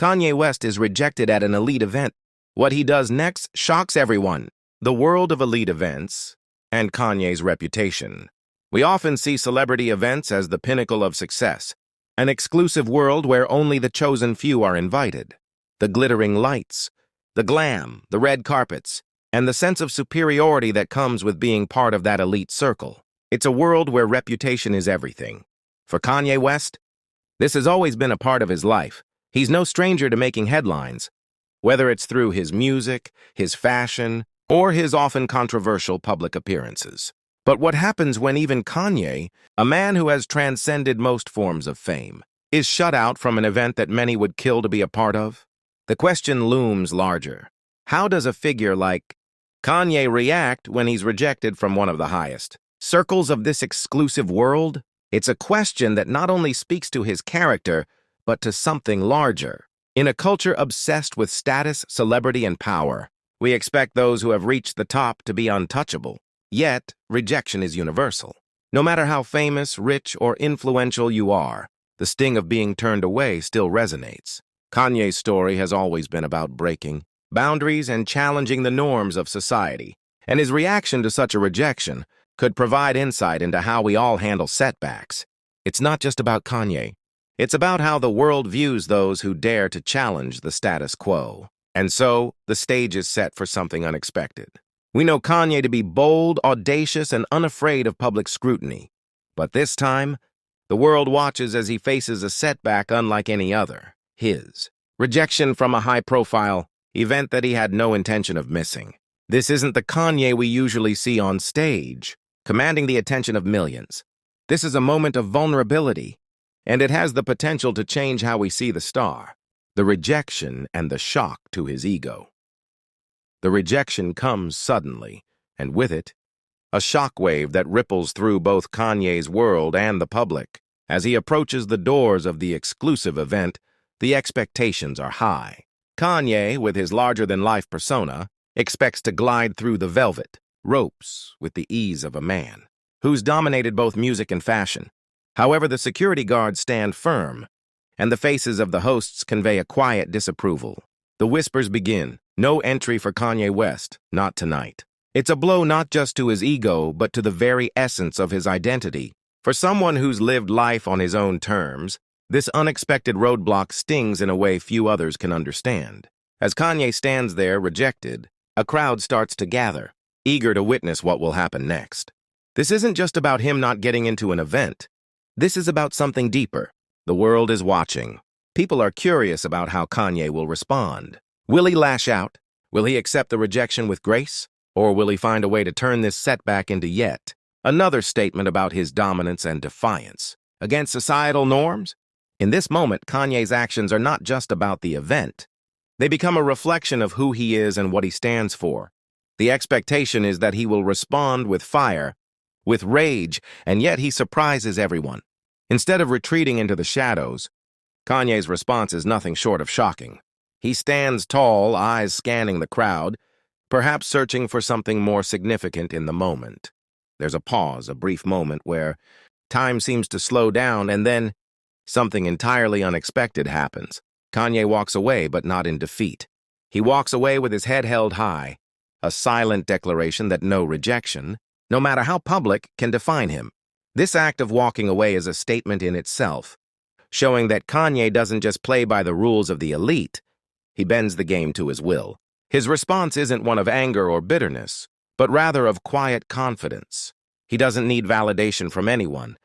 Kanye West is rejected at an elite event. What he does next shocks everyone. The world of elite events and Kanye's reputation. We often see celebrity events as the pinnacle of success, an exclusive world where only the chosen few are invited. The glittering lights, the glam, the red carpets, and the sense of superiority that comes with being part of that elite circle. It's a world where reputation is everything. For Kanye West, this has always been a part of his life. He's no stranger to making headlines, whether it's through his music, his fashion, or his often controversial public appearances. But what happens when even Kanye, a man who has transcended most forms of fame, is shut out from an event that many would kill to be a part of? The question looms larger. How does a figure like Kanye react when he's rejected from one of the highest circles of this exclusive world? It's a question that not only speaks to his character, but to something larger. In a culture obsessed with status, celebrity, and power, we expect those who have reached the top to be untouchable. Yet, rejection is universal. No matter how famous, rich, or influential you are, the sting of being turned away still resonates. Kanye's story has always been about breaking boundaries and challenging the norms of society, and his reaction to such a rejection could provide insight into how we all handle setbacks. It's not just about Kanye. It's about how the world views those who dare to challenge the status quo. And so, the stage is set for something unexpected. We know Kanye to be bold, audacious, and unafraid of public scrutiny. But this time, the world watches as he faces a setback unlike any other. His rejection from a high-profile event that he had no intention of missing. This isn't the Kanye we usually see on stage, commanding the attention of millions. This is a moment of vulnerability, and it has the potential to change how we see the star. The rejection and the shock to his ego. The rejection comes suddenly, and with it, a shockwave that ripples through both Kanye's world and the public. As he approaches the doors of the exclusive event, the expectations are high. Kanye, with his larger-than-life persona, expects to glide through the velvet ropes with the ease of a man who's dominated both music and fashion. However, the security guards stand firm, and the faces of the hosts convey a quiet disapproval. The whispers begin. No entry for Kanye West, not tonight. It's a blow not just to his ego, but to the very essence of his identity. For someone who's lived life on his own terms, this unexpected roadblock stings in a way few others can understand. As Kanye stands there, rejected, a crowd starts to gather, eager to witness what will happen next. This isn't just about him not getting into an event. This is about something deeper. The world is watching. People are curious about how Kanye will respond. Will he lash out? Will he accept the rejection with grace? Or will he find a way to turn this setback into yet another statement about his dominance and defiance against societal norms? In this moment, Kanye's actions are not just about the event. They become a reflection of who he is and what he stands for. The expectation is that he will respond with fire, with rage, and yet he surprises everyone. Instead of retreating into the shadows, Kanye's response is nothing short of shocking. He stands tall, eyes scanning the crowd, perhaps searching for something more significant in the moment. There's a pause, a brief moment where time seems to slow down, and then something entirely unexpected happens. Kanye walks away, but not in defeat. He walks away with his head held high, a silent declaration that no rejection, no matter how public, can define him. This act of walking away is a statement in itself, showing that Kanye doesn't just play by the rules of the elite, he bends the game to his will. His response isn't one of anger or bitterness, but rather of quiet confidence. He doesn't need validation from anyone,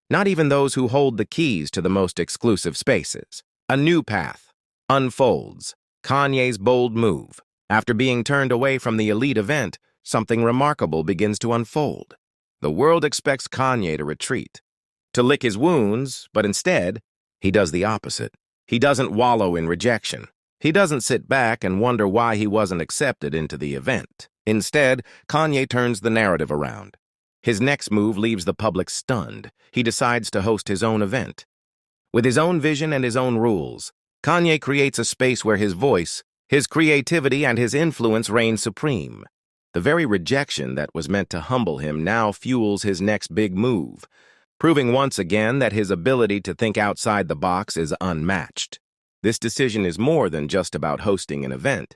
not even those who hold the keys to the most exclusive spaces. A new path unfolds. Kanye's bold move. After being turned away from the elite event, something remarkable begins to unfold. The world expects Kanye to retreat, to lick his wounds, but instead, he does the opposite. He doesn't wallow in rejection. He doesn't sit back and wonder why he wasn't accepted into the event. Instead, Kanye turns the narrative around. His next move leaves the public stunned. He decides to host his own event. With his own vision and his own rules, Kanye creates a space where his voice, his creativity, and his influence reign supreme. The very rejection that was meant to humble him now fuels his next big move, proving once again that his ability to think outside the box is unmatched. This decision is more than just about hosting an event.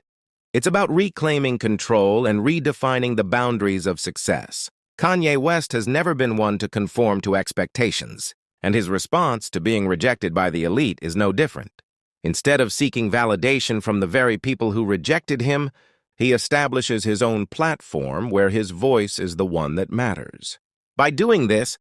It's about reclaiming control and redefining the boundaries of success. Kanye West has never been one to conform to expectations, and his response to being rejected by the elite is no different. Instead of seeking validation from the very people who rejected him, he establishes his own platform where his voice is the one that matters. By doing this,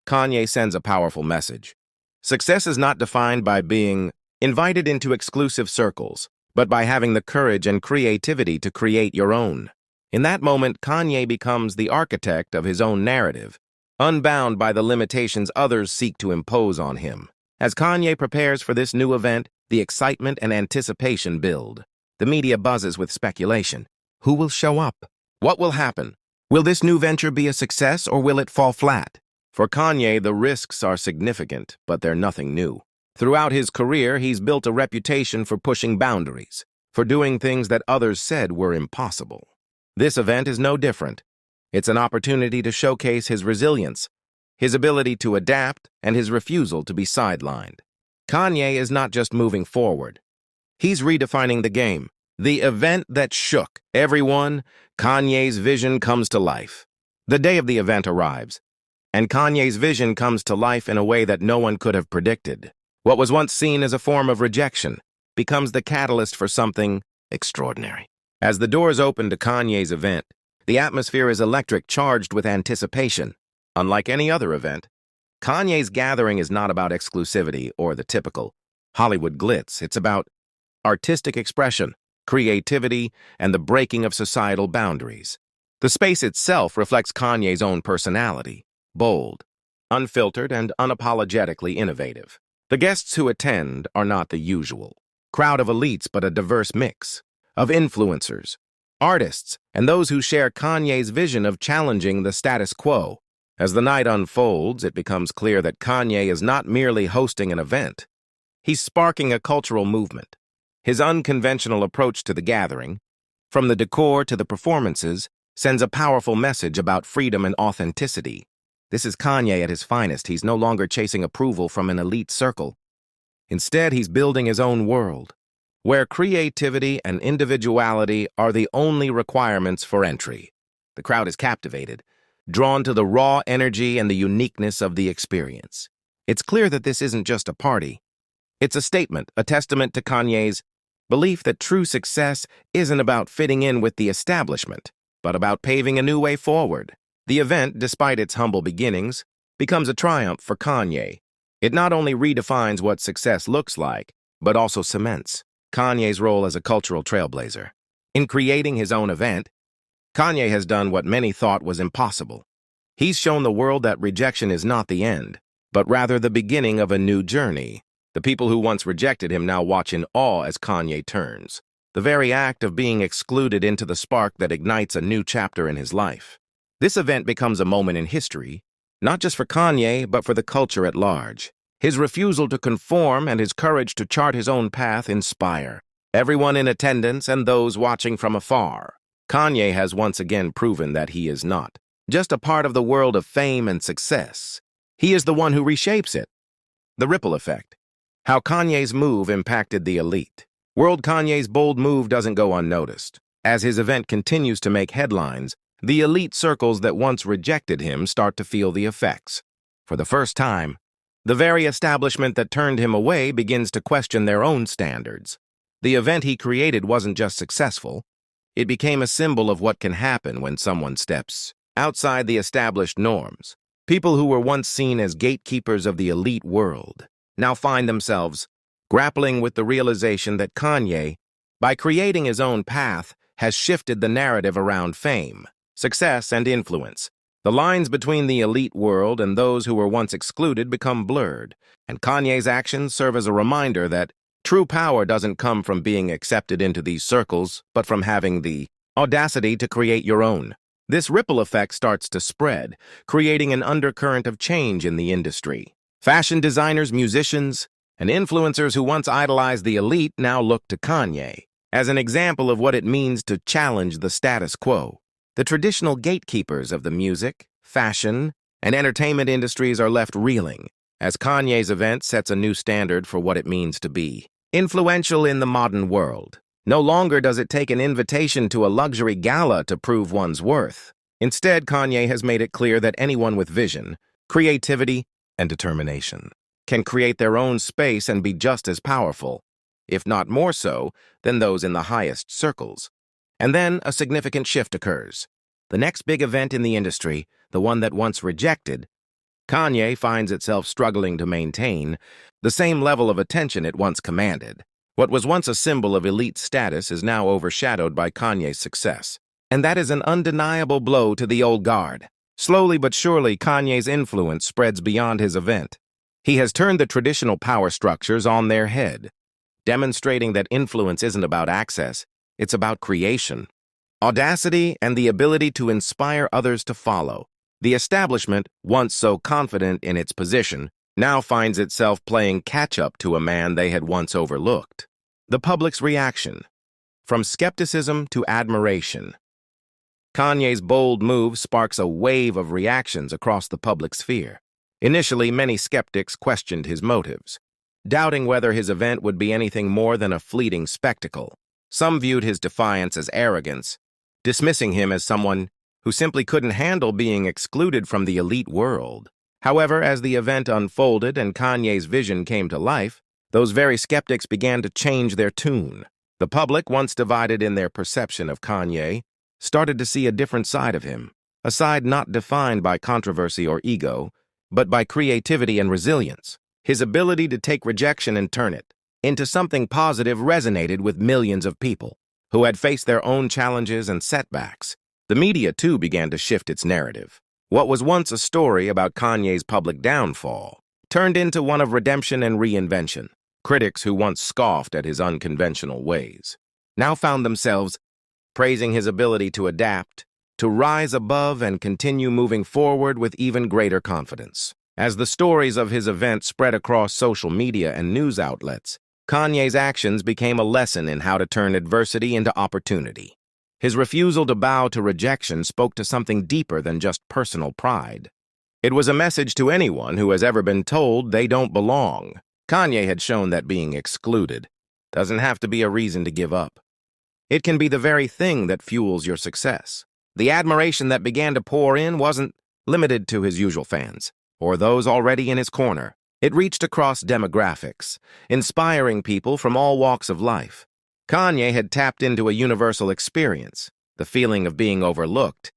Kanye sends a powerful message. Success is not defined by being invited into exclusive circles, but by having the courage and creativity to create your own. In that moment, Kanye becomes the architect of his own narrative, unbound by the limitations others seek to impose on him. As Kanye prepares for this new event, the excitement and anticipation build. The media buzzes with speculation. Who will show up? What will happen? Will this new venture be a success or will it fall flat? For Kanye, the risks are significant, but they're nothing new. Throughout his career, he's built a reputation for pushing boundaries, for doing things that others said were impossible. This event is no different. It's an opportunity to showcase his resilience, his ability to adapt, and his refusal to be sidelined. Kanye is not just moving forward. He's redefining the game. The event that shook everyone, Kanye's vision comes to life. The day of the event arrives, and Kanye's vision comes to life in a way that no one could have predicted. What was once seen as a form of rejection becomes the catalyst for something extraordinary. As the doors open to Kanye's event, the atmosphere is electric, charged with anticipation. Unlike any other event, Kanye's gathering is not about exclusivity or the typical Hollywood glitz. It's about artistic expression, creativity, and the breaking of societal boundaries. The space itself reflects Kanye's own personality, bold, unfiltered, and unapologetically innovative. The guests who attend are not the usual crowd of elites, but a diverse mix of influencers, artists, and those who share Kanye's vision of challenging the status quo. As the night unfolds, it becomes clear that Kanye is not merely hosting an event. He's sparking a cultural movement. His unconventional approach to the gathering, from the decor to the performances, sends a powerful message about freedom and authenticity. This is Kanye at his finest. He's no longer chasing approval from an elite circle. Instead, he's building his own world, where creativity and individuality are the only requirements for entry. The crowd is captivated, drawn to the raw energy and the uniqueness of the experience. It's clear that this isn't just a party. It's a statement, a testament to Kanye's belief that true success isn't about fitting in with the establishment, but about paving a new way forward. The event, despite its humble beginnings, becomes a triumph for Kanye. It not only redefines what success looks like, but also cements Kanye's role as a cultural trailblazer. In creating his own event, Kanye has done what many thought was impossible. He's shown the world that rejection is not the end, but rather the beginning of a new journey. The people who once rejected him now watch in awe as Kanye turns. The very act of being excluded into the spark that ignites a new chapter in his life. This event becomes a moment in history, not just for Kanye, but for the culture at large. His refusal to conform and his courage to chart his own path inspire everyone in attendance and those watching from afar. Kanye has once again proven that he is not just a part of the world of fame and success. He is the one who reshapes it. The ripple effect. How Kanye's move impacted the elite. World Kanye's bold move doesn't go unnoticed. As his event continues to make headlines, the elite circles that once rejected him start to feel the effects. For the first time, the very establishment that turned him away begins to question their own standards. The event he created wasn't just successful. It became a symbol of what can happen when someone steps outside the established norms. People who were once seen as gatekeepers of the elite world now find themselves grappling with the realization that Kanye, by creating his own path, has shifted the narrative around fame, success, and influence. The lines between the elite world and those who were once excluded become blurred, and Kanye's actions serve as a reminder that true power doesn't come from being accepted into these circles, but from having the audacity to create your own. This ripple effect starts to spread, creating an undercurrent of change in the industry. Fashion designers, musicians, and influencers who once idolized the elite now look to Kanye as an example of what it means to challenge the status quo. The traditional gatekeepers of the music, fashion, and entertainment industries are left reeling as Kanye's event sets a new standard for what it means to be Influential in the modern world. No longer does it take an invitation to a luxury gala to prove one's worth. Instead, Kanye has made it clear that anyone with vision, creativity, and determination can create their own space and be just as powerful, if not more so, than those in the highest circles. And then a significant shift occurs. The next big event in the industry, the one that once rejected, Kanye finds itself struggling to maintain the same level of attention it once commanded. What was once a symbol of elite status is now overshadowed by Kanye's success. And that is an undeniable blow to the old guard. Slowly but surely, Kanye's influence spreads beyond his event. He has turned the traditional power structures on their head, demonstrating that influence isn't about access, it's about creation, audacity, and the ability to inspire others to follow. The establishment, once so confident in its position, now finds itself playing catch-up to a man they had once overlooked. The public's reaction. From skepticism to admiration. Kanye's bold move sparks a wave of reactions across the public sphere. Initially, many skeptics questioned his motives, doubting whether his event would be anything more than a fleeting spectacle. Some viewed his defiance as arrogance, dismissing him as someone who simply couldn't handle being excluded from the elite world. However, as the event unfolded and Kanye's vision came to life, those very skeptics began to change their tune. The public, once divided in their perception of Kanye, started to see a different side of him, a side not defined by controversy or ego, but by creativity and resilience. His ability to take rejection and turn it into something positive resonated with millions of people who had faced their own challenges and setbacks. The media, too, began to shift its narrative. What was once a story about Kanye's public downfall turned into one of redemption and reinvention. Critics who once scoffed at his unconventional ways now found themselves praising his ability to adapt, to rise above and continue moving forward with even greater confidence. As the stories of his event spread across social media and news outlets, Kanye's actions became a lesson in how to turn adversity into opportunity. His refusal to bow to rejection spoke to something deeper than just personal pride. It was a message to anyone who has ever been told they don't belong. Kanye had shown that being excluded doesn't have to be a reason to give up. It can be the very thing that fuels your success. The admiration that began to pour in wasn't limited to his usual fans or those already in his corner. It reached across demographics, inspiring people from all walks of life. Kanye had tapped into a universal experience, the feeling of being overlooked,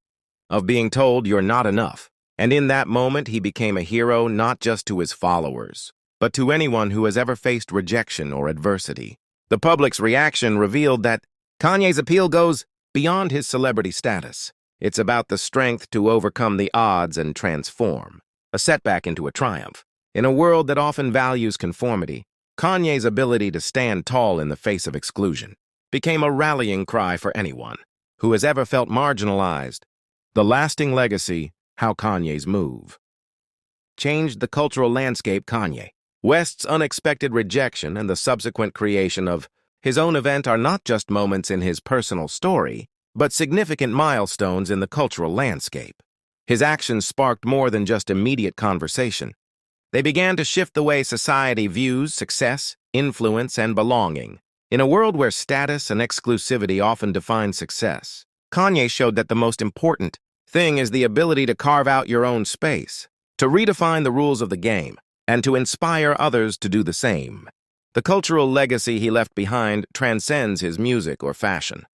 of being told you're not enough. And in that moment, he became a hero not just to his followers, but to anyone who has ever faced rejection or adversity. The public's reaction revealed that Kanye's appeal goes beyond his celebrity status. It's about the strength to overcome the odds and transform a setback into a triumph. In a world that often values conformity, Kanye's ability to stand tall in the face of exclusion became a rallying cry for anyone who has ever felt marginalized. The lasting legacy, how Kanye's move changed the cultural landscape. Kanye West's unexpected rejection and the subsequent creation of his own event are not just moments in his personal story, but significant milestones in the cultural landscape. His actions sparked more than just immediate conversation. They began to shift the way society views success, influence, and belonging. In a world where status and exclusivity often define success, Kanye showed that the most important thing is the ability to carve out your own space, to redefine the rules of the game, and to inspire others to do the same. The cultural legacy he left behind transcends his music or fashion.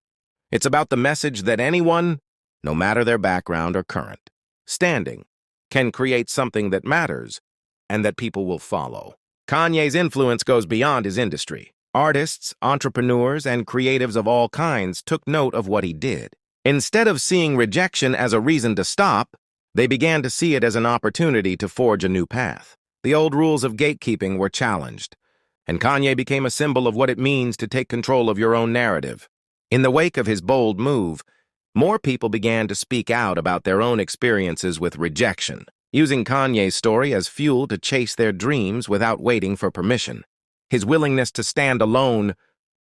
It's about the message that anyone, no matter their background or current standing, can create something that matters and that people will follow. Kanye's influence goes beyond his industry. Artists, entrepreneurs, and creatives of all kinds took note of what he did. Instead of seeing rejection as a reason to stop, they began to see it as an opportunity to forge a new path. The old rules of gatekeeping were challenged, and Kanye became a symbol of what it means to take control of your own narrative. In the wake of his bold move, more people began to speak out about their own experiences with rejection, using Kanye's story as fuel to chase their dreams without waiting for permission. His willingness to stand alone,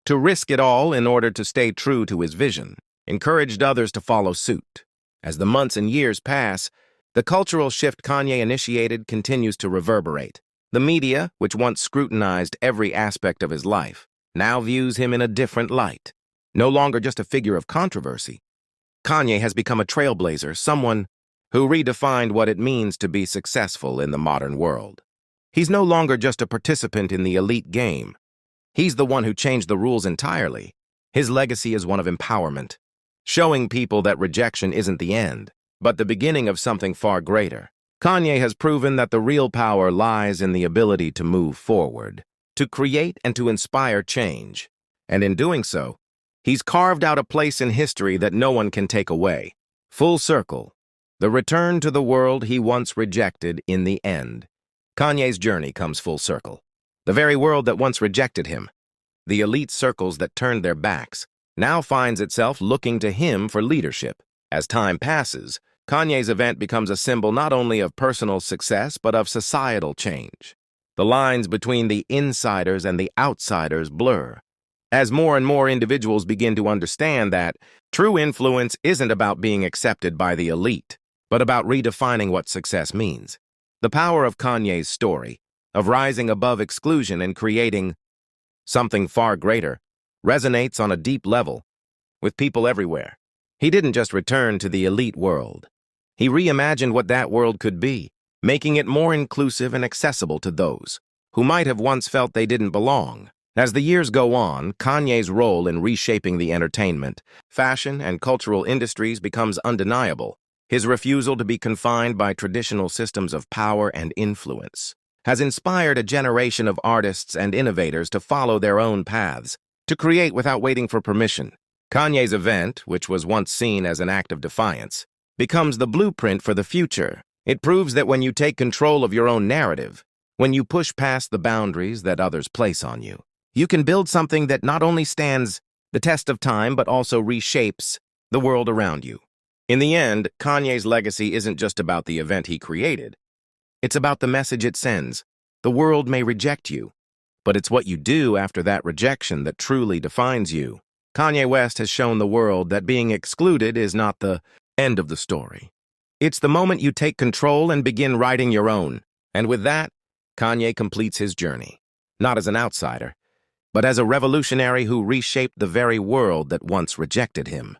to risk it all in order to stay true to his vision, encouraged others to follow suit. As the months and years pass, the cultural shift Kanye initiated continues to reverberate. The media, which once scrutinized every aspect of his life, now views him in a different light. No longer just a figure of controversy, Kanye has become a trailblazer, someone who redefined what it means to be successful in the modern world. He's no longer just a participant in the elite game. He's the one who changed the rules entirely. His legacy is one of empowerment, showing people that rejection isn't the end, but the beginning of something far greater. Kanye has proven that the real power lies in the ability to move forward, to create and to inspire change. And in doing so, he's carved out a place in history that no one can take away. Full circle. The return to the world he once rejected in the end. Kanye's journey comes full circle. The very world that once rejected him, the elite circles that turned their backs, now finds itself looking to him for leadership. As time passes, Kanye's event becomes a symbol not only of personal success but of societal change. The lines between the insiders and the outsiders blur, as more and more individuals begin to understand that true influence isn't about being accepted by the elite, but about redefining what success means. The power of Kanye's story, of rising above exclusion and creating something far greater, resonates on a deep level with people everywhere. He didn't just return to the elite world. He reimagined what that world could be, making it more inclusive and accessible to those who might have once felt they didn't belong. As the years go on, Kanye's role in reshaping the entertainment, fashion, and cultural industries becomes undeniable. His refusal to be confined by traditional systems of power and influence has inspired a generation of artists and innovators to follow their own paths, to create without waiting for permission. Kanye's event, which was once seen as an act of defiance, becomes the blueprint for the future. It proves that when you take control of your own narrative, when you push past the boundaries that others place on you, you can build something that not only stands the test of time but also reshapes the world around you. In the end, Kanye's legacy isn't just about the event he created. It's about the message it sends. The world may reject you, but it's what you do after that rejection that truly defines you. Kanye West has shown the world that being excluded is not the end of the story. It's the moment you take control and begin writing your own. And with that, Kanye completes his journey, not as an outsider, but as a revolutionary who reshaped the very world that once rejected him.